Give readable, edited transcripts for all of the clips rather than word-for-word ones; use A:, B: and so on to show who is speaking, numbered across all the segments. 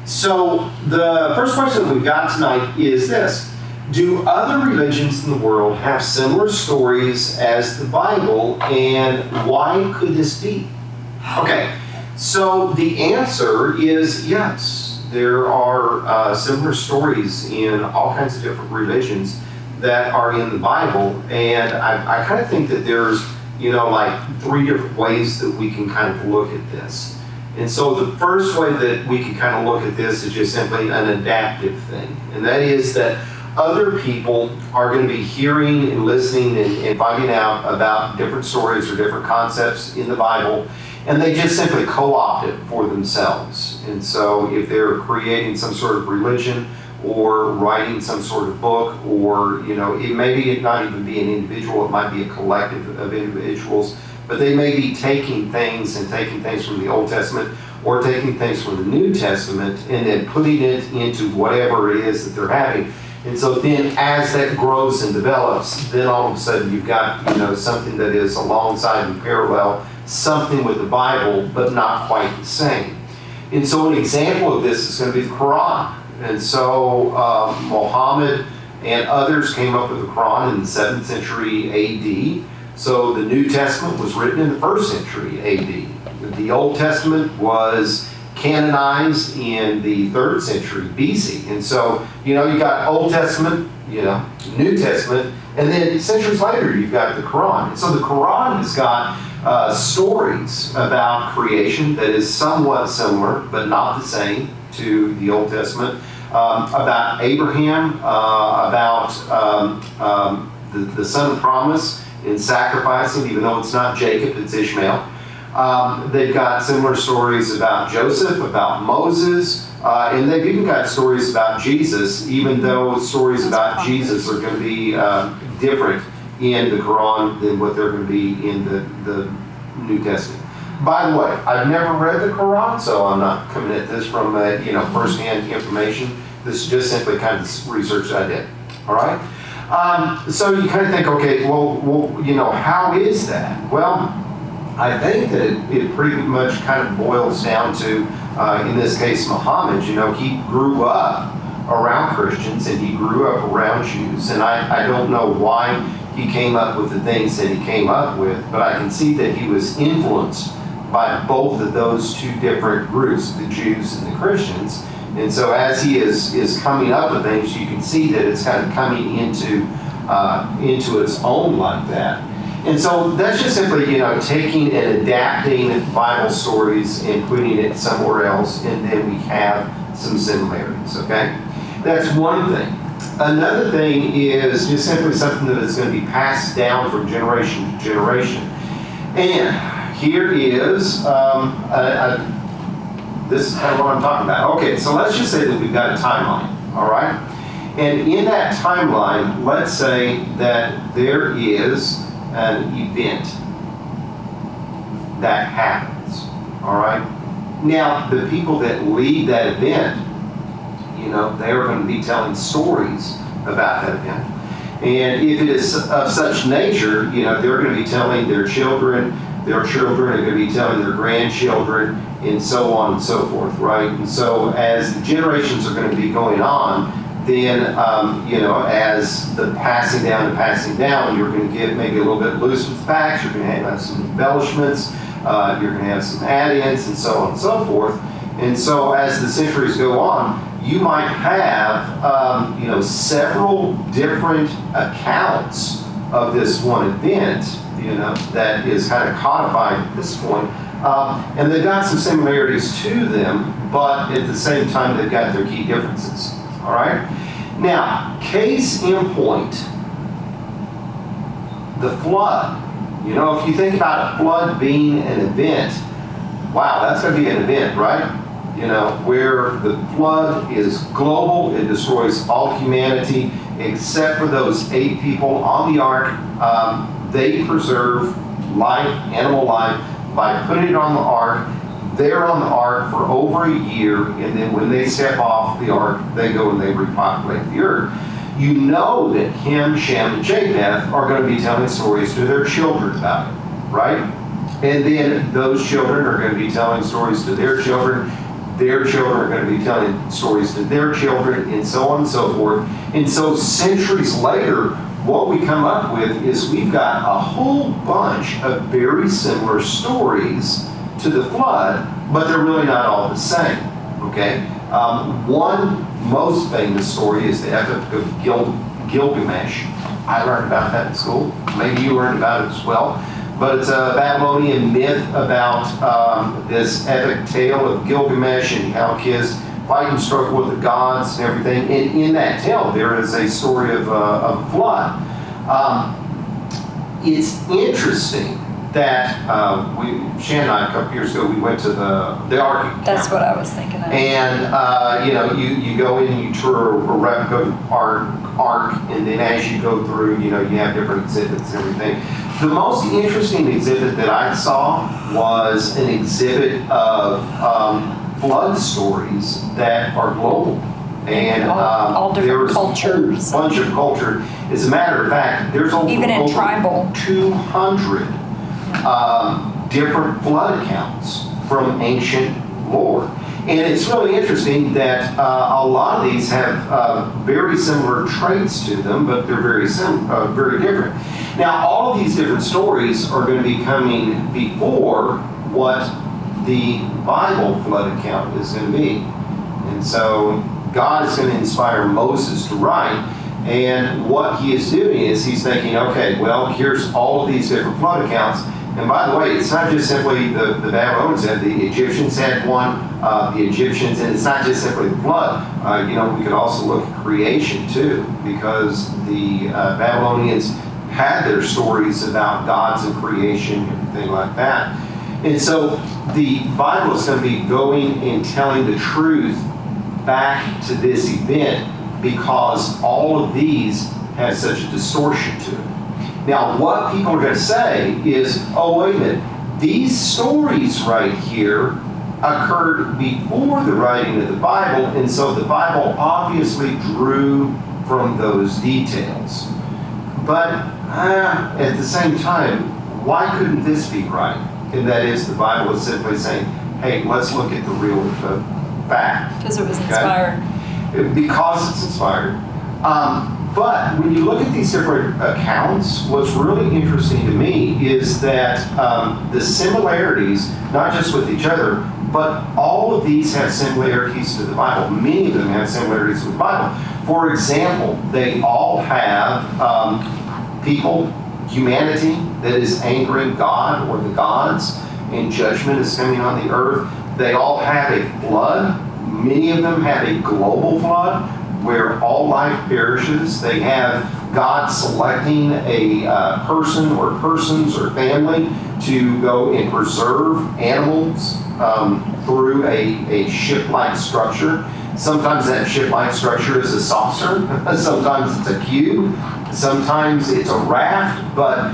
A: So the first question that we've got tonight is this. Do other religions in the world have similar stories as the Bible, and why could this be? Okay, so the answer is yes. There are similar stories in all kinds of different religions that are in the Bible, and I kind of think that there's, like 3 different ways that we can kind of look at this. And so the first way that we can kind of look at this is just simply an adaptive thing. And that is that other people are going to be hearing and listening and finding out about different stories or different concepts in the Bible, and they just simply co-opt it for themselves. And so if they're creating some sort of religion or writing some sort of book, or, it maybe not even be an individual, it might be a collective of individuals, but they may be taking things from the Old Testament or taking things from the New Testament and then putting it into whatever it is that they're having. And so then as that grows and develops, then all of a sudden you've got, something that is alongside and parallel, something with the Bible, but not quite the same. And so an example of this is going to be the Quran. And so Muhammad and others came up with the Quran in the 7th century AD. So the New Testament was written in the 1st century AD. The Old Testament was canonized in the 3rd century BC. And so, you got Old Testament, New Testament, and then centuries later you've got the Quran. And so the Quran has got stories about creation that is somewhat similar, but not the same to the Old Testament, about Abraham, about the son of promise, in sacrificing, even though it's not Jacob, it's Ishmael. They've got similar stories about Joseph, about Moses, and they've even got stories about Jesus, even though stories about Jesus are going to be different in the Quran than what they're going to be in the New Testament. By the way, I've never read the Quran, so I'm not coming at this from first-hand information. This is just simply kind of research that I did. All right? So you kind of think, okay, well, how is that? Well, I think that it pretty much kind of boils down to, in this case, Muhammad. He grew up around Christians and he grew up around Jews. And I don't know why he came up with the things that he came up with, but I can see that he was influenced by both of those two different groups, the Jews and the Christians. And so as he is coming up with things, you can see that it's kind of coming into its own like that. And so that's just simply, taking and adapting Bible stories and putting it somewhere else, and then we have some similarities, okay? That's one thing. Another thing is just simply something that is going to be passed down from generation to generation. And here is this is kind of what I'm talking about. Okay, so let's just say that we've got a timeline, all right? And in that timeline, let's say that there is an event that happens, all right? Now, the people that lead that event, they are going to be telling stories about that event. And if it is of such nature, they're going to be telling their children are going to be telling their grandchildren, and so on and so forth, right? And so as the generations are going to be going on, then, as the passing down, you're going to get maybe a little bit loose with facts, you're going to have some embellishments, you're going to have some add-ins, and so on and so forth. And so as the centuries go on, you might have, several different accounts of this one event, that is kind of codified at this point. And they've got some similarities to them, but at the same time, they've got their key differences. All right? Now, case in point, the flood. If you think about a flood being an event, wow, that's going to be an event, right? Where the flood is global, it destroys all humanity except for those 8 people on the ark. They preserve life, animal life, by putting it on the ark. They're on the ark for over a year, and then when they step off the ark, they go and they repopulate the earth. You know that Ham, Shem, and Japheth are going to be telling stories to their children about it, right? And then those children are going to be telling stories to their children. their children are going to be telling stories to their children, and so on and so forth. And so centuries later, what we come up with is we've got a whole bunch of very similar stories to the flood, but they're really not all the same, okay? One most famous story is the Epic of Gilgamesh. I learned about that in school. Maybe you learned about it as well. But it's a Babylonian myth about this epic tale of Gilgamesh and how his fight and struggle with the gods and everything. And in that tale, there is a story of a flood. It's interesting that Shannon and I, a couple years ago, we went to the Ark.
B: That's what I was thinking of.
A: And you go in and you tour a replica Ark, and then as you go through, you have different exhibits and everything. The most interesting exhibit that I saw was an exhibit of flood stories that are global. And
B: all different
A: there's
B: cultures.
A: a whole bunch of culture. As a matter of fact, there's
B: Even in
A: over
B: tribal.
A: 200 different flood accounts from ancient lore. And it's really interesting that a lot of these have very similar traits to them, but they're very different. Now, all of these different stories are going to be coming before what the Bible flood account is going to be. And so God is going to inspire Moses to write, and what he is doing is he's thinking, okay, well, here's all of these different flood accounts. And by the way, it's not just simply the Babylonians had, the Egyptians had one, the Egyptians, and it's not just simply the flood. We could also look at creation too, because the Babylonians had their stories about gods and creation and everything like that. And so the Bible is going to be going and telling the truth back to this event because all of these have such a distortion to it. Now, what people are going to say is, oh, wait a minute, these stories right here occurred before the writing of the Bible, and so the Bible obviously drew from those details. But at the same time, why couldn't this be right? And that is, the Bible is simply saying, hey, let's look at the real fact.
B: Because it was inspired.
A: Because it's inspired. But when you look at these different accounts, what's really interesting to me is that the similarities, not just with each other, but all of these have similarities to the Bible. Many of them have similarities with the Bible. For example, they all have humanity that is angering God or the gods, and judgment is coming on the earth. They all have a flood. Many of them have a global flood where all life perishes. They have God selecting a person or persons or family to go and preserve animals through a ship-like structure. Sometimes that ship-like structure is a saucer. Sometimes it's a cube. Sometimes it's a raft. But,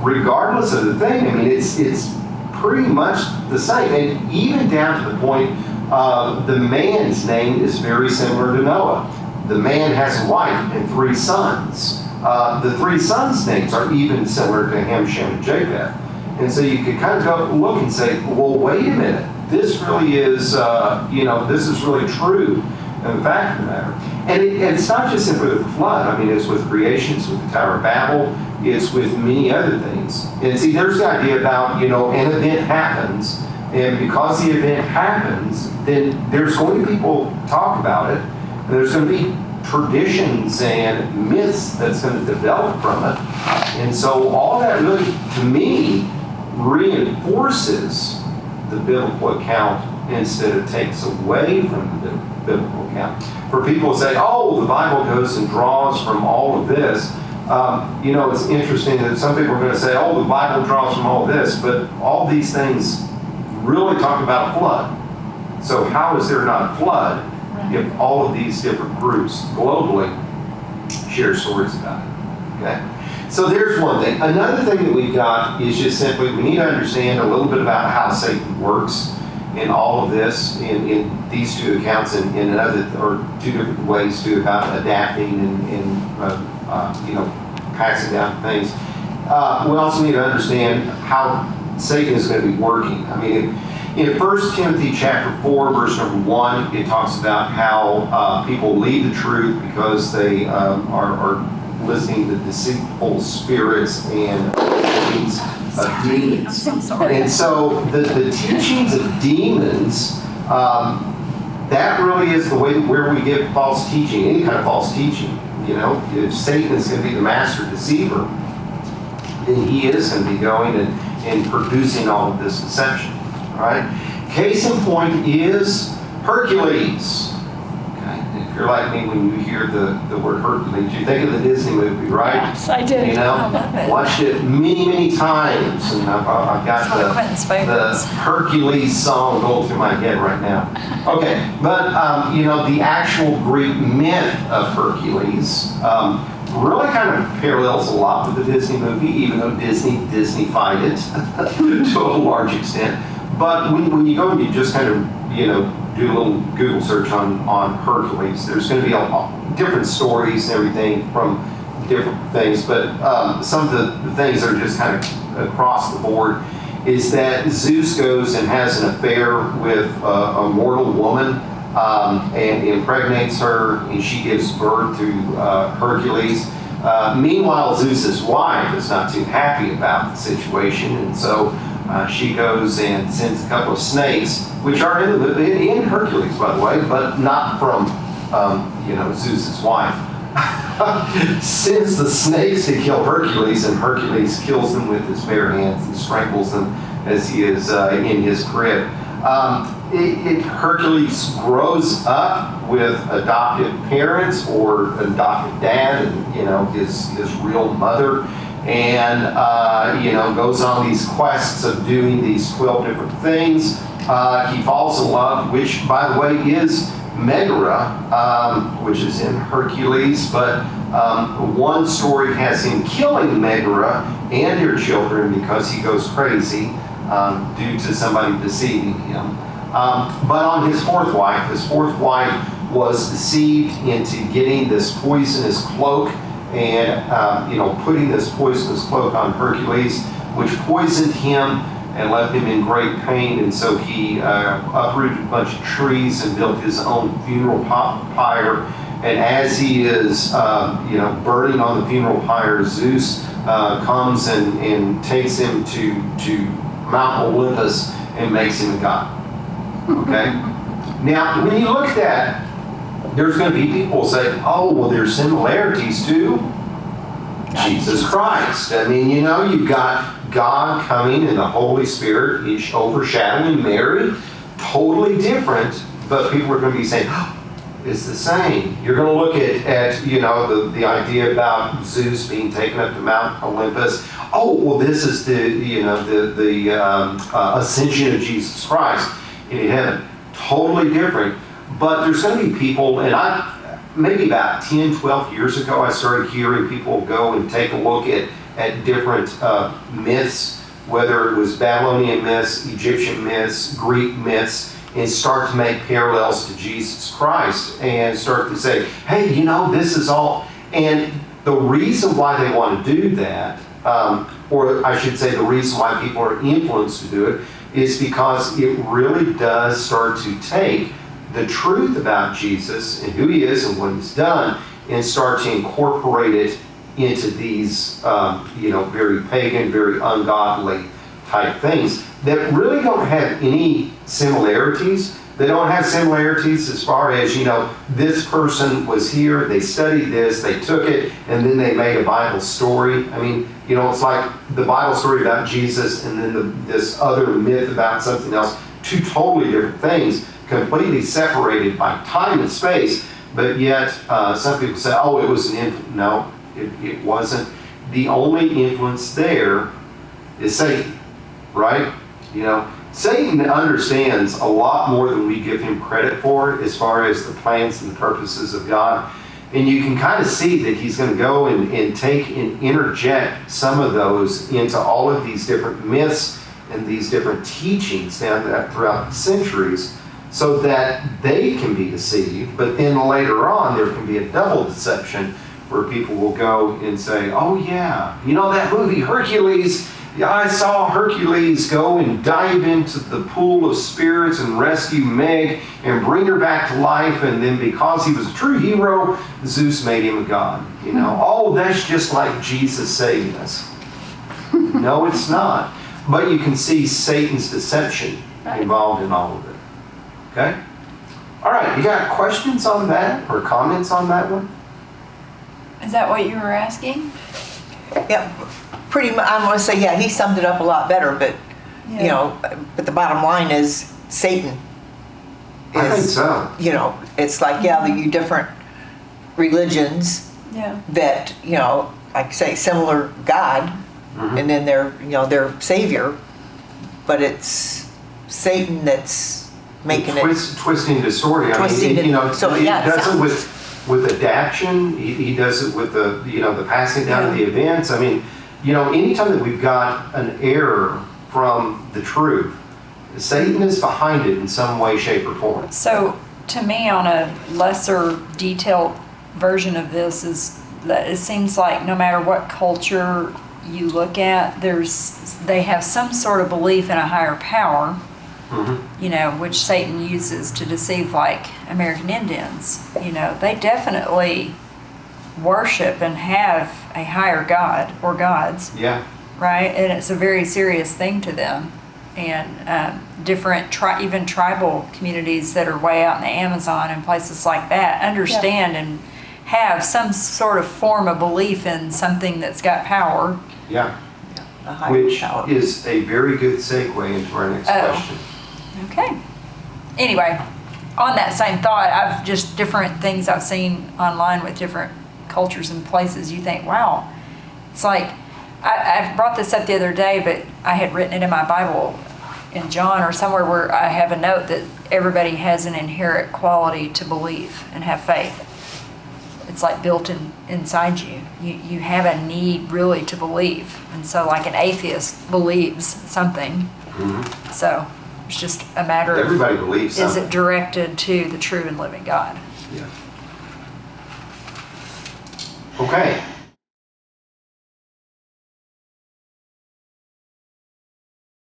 A: regardless of the thing, I mean, it's pretty much the same. And even down to the point the man's name is very similar to Noah. The man has a wife and 3 sons. The 3 sons' names are even similar to Ham, Shem, and Japheth. And so you could kind of go look and say, well, wait a minute. This really is, this is really true in the fact of the matter. And it's not just simply with the flood. I mean, it's with creation, it's with the Tower of Babel, it's with many other things. And see, there's the idea about, an event happens, and because the event happens, then there's going to be people talk about it, and there's going to be traditions and myths that's going to develop from it. And so all that really, to me, reinforces the biblical account instead of takes away from the biblical account. For people to say, oh, the Bible goes and draws from all of this, it's interesting that some people are going to say, oh, the Bible draws from all this, but all these things really talk about a flood. So how is there not a flood if all of these different groups globally share stories about it? Okay? So there's one thing. Another thing that we've got is just simply we need to understand a little bit about how Satan works in all of this, in these 2 accounts, and in another, or 2 different ways too, about adapting and passing down things. We also need to understand how Satan is going to be working. I mean, in 1 Timothy chapter 4, verse number 1, it talks about how people leave the truth because they are listening to deceitful spirits and teachings of demons.
B: I'm so sorry.
A: And so the teachings of demons, that really is the way where we get false teaching, any kind of false teaching. You know, if Satan is going to be the master deceiver, then he is going to be going and producing all of this deception. All right? Case in point is Hercules. Okay? If you're like me, when you hear the word Hercules, you think of the Disney movie, right?
B: Yes, I did.
A: You know,
B: I love it.
A: watched it many times, and I've got
B: It's one of Quentin's
A: the
B: favorites.
A: Hercules song going through my head right now. Okay, but you know, the actual Greek myth of Hercules really kind of parallels a lot with the Disney movie, even though Disney-fied it to a large extent. But when you go and you just kind of, you know, do a little Google search on Hercules, there's going to be different stories and everything from different things. But some of the things that are just kind of across the board is that Zeus goes and has an affair with a mortal woman and impregnates her, and she gives birth to Hercules. Meanwhile, Zeus's wife is not too happy about the situation, and so she goes and sends a couple of snakes, which are in Hercules, by the way, but not from you know, Zeus's wife. Sends the snakes to kill Hercules, and Hercules kills them with his bare hands and strangles them as he is in his crib. Hercules grows up with adoptive parents or adopted dad, and you know, his real mother, and you know, goes on these quests of doing these 12 different things. He falls in love, which, by the way, is Megara, which is in Hercules, but one story has him killing Megara and her children because he goes crazy due to somebody deceiving him. But on his fourth wife was deceived into getting this poisonous cloak and you know, putting this poisonous cloak on Hercules, which poisoned him and left him in great pain, and so he uprooted a bunch of trees and built his own funeral pyre. And as he is, you know, burning on the funeral pyre, Zeus comes and takes him to Mount Olympus and makes him a god. Okay. Now, when you look at that, there's going to be people who say, "Oh, well, there's similarities to Jesus Christ." I mean, you know, you've got God coming and the Holy Spirit is overshadowing Mary. Totally different, but people are going to be saying, "Oh, it's the same." You're going to look at you know, the idea about Zeus being taken up to Mount Olympus. Oh, well, this is the, you know, the ascension of Jesus Christ in heaven. Totally different. But there's going to be people, and maybe about 10, 12 years ago, I started hearing people go and take a look at different myths, whether it was Babylonian myths, Egyptian myths, Greek myths, and start to make parallels to Jesus Christ and start to say, hey, you know, this is all. And the reason why they want to do that, or I should say the reason why people are influenced to do it, is because it really does start to take the truth about Jesus and who he is and what he's done and start to incorporate it into these, you know, very pagan, very ungodly type things that really don't have any similarities. They don't have similarities as far as, you know, this person was here, they studied this, they took it, and then they made a Bible story. I mean, you know, it's like the Bible story about Jesus and then this other myth about something else. Two totally different things, completely separated by time and space, but yet some people say, oh, it was an influence. No, it wasn't. The only influence there is Satan, right? You know, Satan understands a lot more than we give him credit for as far as the plans and the purposes of God. And you can kind of see that he's going to go and take and interject some of those into all of these different myths and these different teachings down throughout the centuries so that they can be deceived. But then later on, there can be a double deception where people will go and say, oh yeah, you know that movie Hercules, Yeah, I saw Hercules go and dive into the pool of spirits and rescue Meg and bring her back to life. And then because he was a true hero, Zeus made him a god. You know, oh, that's just like Jesus saving us. No, it's not. But you can see Satan's deception involved in all of it. Okay? All right, you got questions on that or comments on that one?
B: Is that what you were asking?
C: Yeah, pretty much. I'm going to say, yeah, he summed it up a lot better, but,
B: Yeah.
C: you know, but the bottom line is Satan
A: I think
C: is,
A: so.
C: you know, it's like, yeah, you different religions
B: Yeah.
C: that, you know, like say similar God,
A: Mhm.
C: and then they're, you know, their savior, but it's Satan that's making it.
A: Twisting and distorting. I
C: Twisting
A: mean, you know,
C: and- so,
A: he
C: yeah, it
A: does it
C: sounds-
A: with adaption. He does it with the, you know, the passing down of the events. I mean, you know, anytime that we've got an error from the truth, Satan is behind it in some way, shape, or form.
B: So to me, on a lesser detailed version of this is that it seems like no matter what culture you look at, they have some sort of belief in a higher power,
A: Mhm.
B: you know, which Satan uses to deceive, like American Indians. You know, they definitely worship and have a higher god or gods,
A: Yeah.
B: right? And it's a very serious thing to them. And different, even tribal communities that are way out in the Amazon and places like that understand and have some sort of form of belief in something that's got power.
A: Yeah.
C: A higher
A: Which
C: power.
A: is a very good segue into our next
B: Oh.
A: question.
B: Okay. Anyway, on that same thought, I've just different things I've seen online with different cultures and places. You think, wow, it's like, I brought this up the other day, but I had written it in my Bible in John or somewhere where I have a note that everybody has an inherent quality to believe and have faith. It's like built inside you. You have a need really to believe. And so like an atheist believes something.
A: Mhm.
B: So it's just a matter of,
A: Everybody believes
B: is
A: something.
B: it directed to the true and living God?
A: Yeah. Okay.